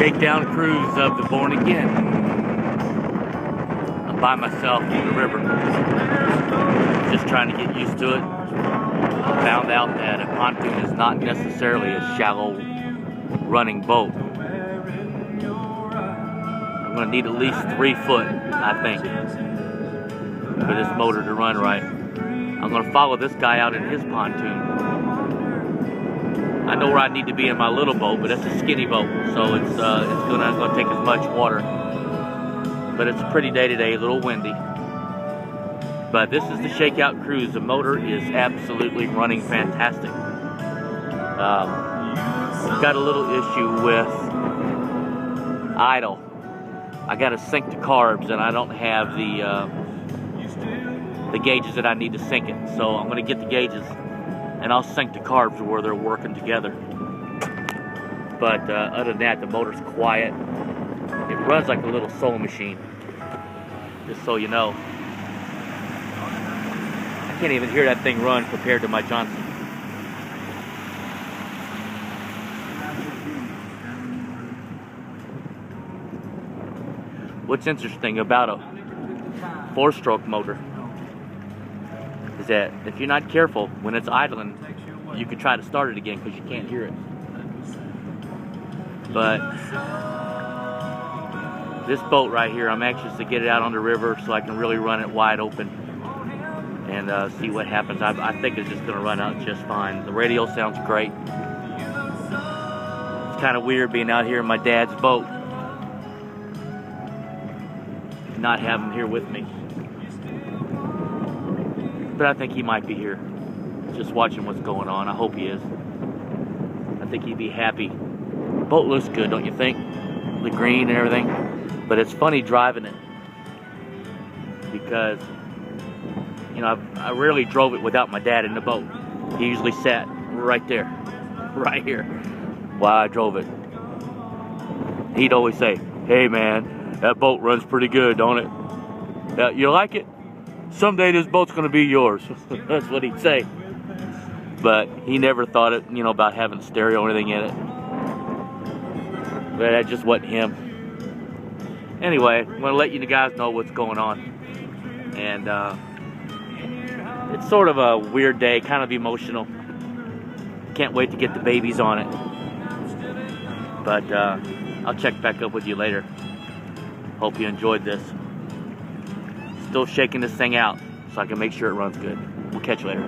Shakedown cruise of the Born Again. I'm by myself in the river, just trying to get used to it. Found out that a pontoon is not necessarily a shallow running boat. I'm going to need at least 3 foot, I think, for this motor to run right. I'm going to follow this guy out in his pontoon. I know where I need to be in my little boat, but it's a skinny boat, so it's not going to take as much water. But it's a pretty day today, a little windy. But this is the Shakeout Cruise. The motor is absolutely running fantastic. Got a little issue with idle. I got to sync the carbs, and I don't have the gauges that I need to sync it. So I'm going to get the gauges, and I'll sync the carbs to where they're working together. But other than that, the motor's quiet. It runs like a little sewing machine, just so you know. I can't even hear that thing run compared to my Johnson. What's interesting about a 4-stroke motor is that if you're not careful, when it's idling, you could try to start it again because you can't hear it. But this boat right here, I'm anxious to get it out on the river so I can really run it wide open and see what happens. I think it's just going to run out just fine. The radio sounds great. It's kind of weird being out here in my dad's boat, not have him here with me. But I think he might be here, just watching what's going on. I hope he is. I think he'd be happy. The boat looks good, don't you think? The green and everything. But it's funny driving it, because, you know, I rarely drove it without my dad in the boat. He usually sat right there, right here, while I drove it. He'd always say, "Hey man, that boat runs pretty good, don't it? You like it? Someday this boat's gonna be yours." That's what he'd say. But he never thought it, you know, about having stereo or anything in it. But that just wasn't him. Anyway, I'm gonna let you guys know what's going on. And it's sort of a weird day, kind of emotional. Can't wait to get the babies on it. But I'll check back up with you later. Hope you enjoyed this. Still shaking this thing out so I can make sure it runs good. We'll catch you later.